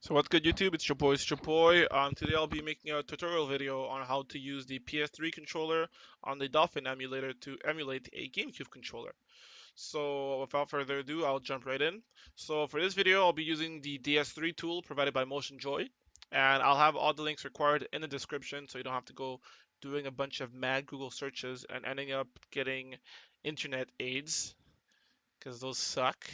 So what's good, YouTube? It's your boy, Today I'll be making a tutorial video on how to use the PS3 controller on the Dolphin emulator to emulate a GameCube controller. So without further ado, I'll jump right in. So for this video, I'll be using the DS3 tool provided by MotionJoy, and I'll have all the links required in the description so you don't have to go doing a bunch of mad Google searches and ending up getting internet aids, because those suck.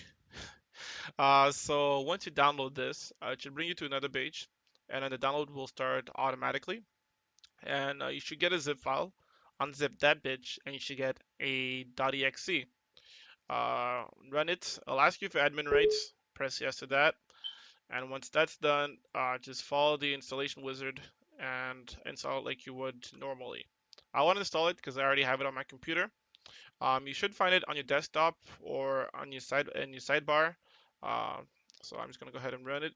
So once you download this, it should bring you to another page, and then the download will start automatically. And you should get a zip file, unzip that bitch, and you should get a .exe. Run it. I'll ask you for admin rights. Press yes to that, and once that's done, just follow the installation wizard and install it like you would normally. I want to install it because I already have it on my computer. You should find it on your desktop or on your sidebar. Uh, so I'm just gonna go ahead and run it,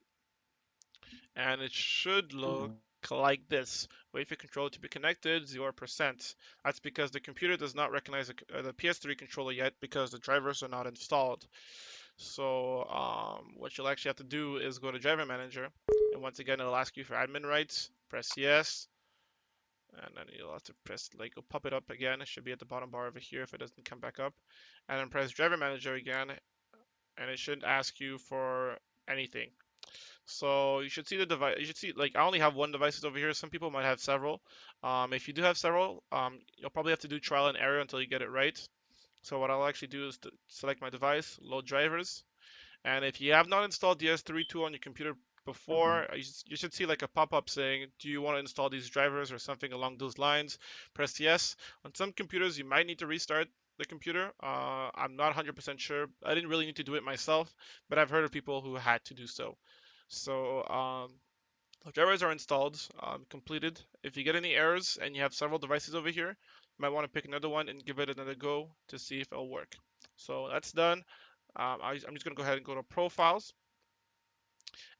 and it should look like this. Wait for controller to be connected, 0%. That's because the computer does not recognize the PS3 controller yet because the drivers are not installed. So what you'll actually have to do is go to Driver Manager, and once again it'll ask you for admin rights. Press yes, and then you'll have to press, like, it'll pop it up again. It should be at the bottom bar over here if it doesn't come back up, and then press Driver Manager again, and it shouldn't ask you for anything. So you should see the device. You should see, like, I only have one device over here. Some people might have several. If you do have several, you'll probably have to do trial and error until you get it right. So what I'll actually do is to select my device, load drivers, and if you have not installed the S3 tool on your computer before, you should see like a pop-up saying, do you want to install these drivers or something along those lines? Press yes. On some computers, you might need to restart the computer. I'm not 100% sure. I didn't really need to do it myself, but I've heard of people who had to do so. So the drivers are installed, completed. If you get any errors and you have several devices over here, you might want to pick another one and give it another go to see if it'll work. So that's done. I'm just going to go ahead and go to Profiles.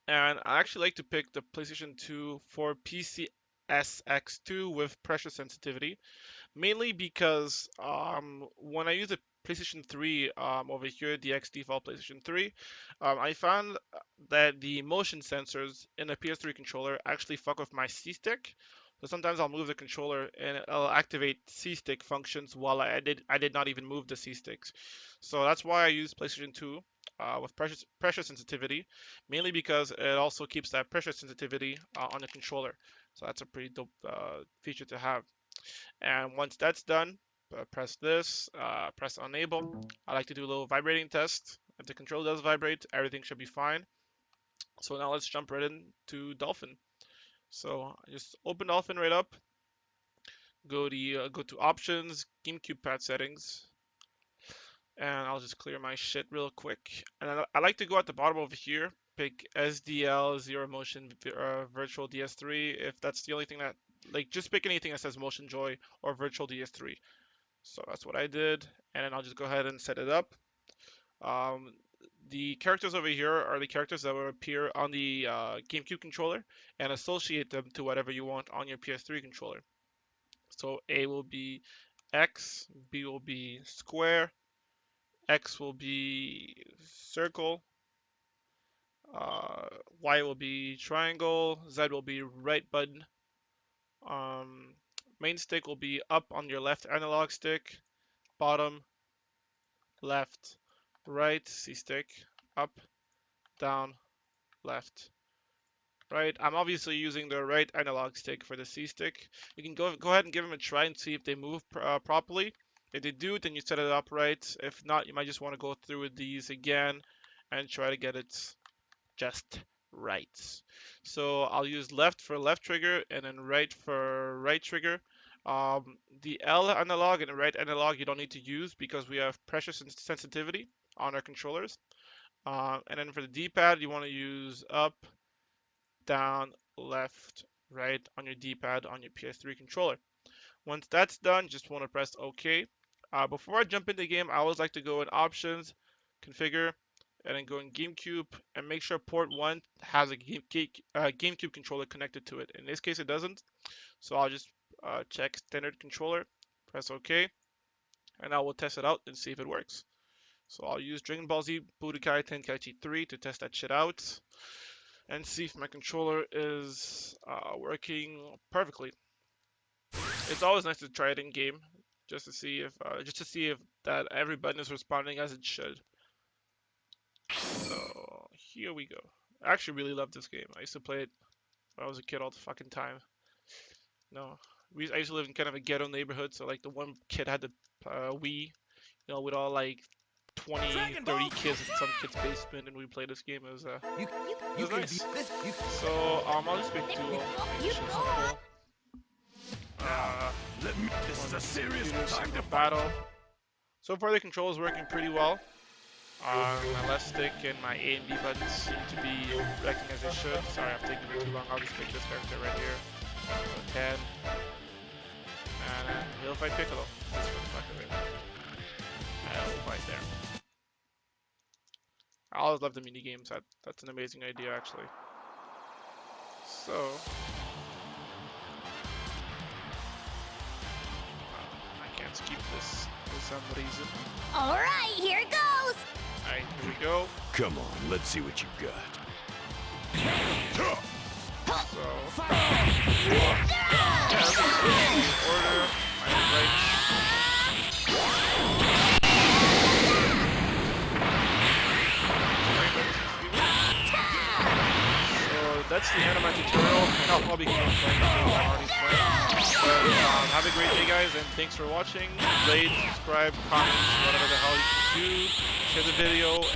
And I actually like to pick the PlayStation 2 for PCSX2 with pressure sensitivity, mainly because when I use the PlayStation 3 over here, the X default PlayStation 3, I found that the motion sensors in the PS3 controller actually fuck with my C-stick. So sometimes I'll move the controller and it'll activate C-stick functions while I did not even move the C-sticks. So that's why I use PlayStation 2 with pressure sensitivity, mainly because it also keeps that pressure sensitivity on the controller. So that's a pretty dope feature to have. And once that's done, press this, press enable. I like to do a little vibrating test. If the controller does vibrate, everything should be fine. So now let's jump right into Dolphin. So just open Dolphin right up. Go to options, Gamecube Pad Settings, and I'll just clear my shit real quick. And I like to go at the bottom over here, pick SDL Zero Motion Virtual DS3. If that's the only thing that, like, just pick anything that says Motion Joy or Virtual DS3. So that's what I did, and then I'll just go ahead and set it up. Um, the characters over here are the characters that will appear on the GameCube controller and associate them to whatever you want on your PS3 controller. So A will be X, B will be square, X will be circle, uh, Y will be triangle, Z will be right button, um, main stick will be up on your left analog stick, bottom, left, right, C stick, up, down, left, right. I'm obviously using the right analog stick for the C stick. You can go ahead and give them a try and see if they move properly. If they do, then you set it up right. If not, you might just want to go through with these again and try to get it just right. So I'll use left for left trigger and then right for right trigger. The L analog and the right analog you don't need to use because we have pressure sensitivity on our controllers. And then for the D-pad, you want to use up, down, left, right on your D-pad on your PS3 controller. Once that's done, just want to press OK. Before I jump into the game, I always like to go in Options, Configure, and then go in GameCube and make sure port 1 has a GameCube controller connected to it. In this case, it doesn't. So I'll just check Standard Controller, press OK, and I will test it out and see if it works. So I'll use Dragon Ball Z Budokai Tenkaichi 3 to test that shit out. and see if my controller is working perfectly. It's always nice to try it in game, just to see if that every button is responding as it should. So here we go. I actually really love this game. I used to play it when I was a kid all the fucking time. No, I used to live in kind of a ghetto neighborhood, so like the one kid had the Wii, with all like 20, 30 kids in some kid's basement, and we played this game. It was nice. So I'll just pick duo. Make this shit simple. This is a serious time to battle. So far the control is working pretty well. My left stick and my A and B buttons seem to be acting as they should. Sorry, I'm taking a bit too long. I'll just pick this character right here. So 10. And he'll fight Piccolo. Just for the fuck of it. And we'll fight there. I always love the mini games. That's an amazing idea, actually. So I can't skip this for some reason. All right, here it goes. Alright, here we go. Come on, let's see what you got. So, yeah, this is order. My right. So that's the end of my tutorial, and I'll probably keep playing the game I'm already playing. But have a great day, guys, and thanks for watching. Rate, subscribe, comment, whatever the hell you can do. Share the video.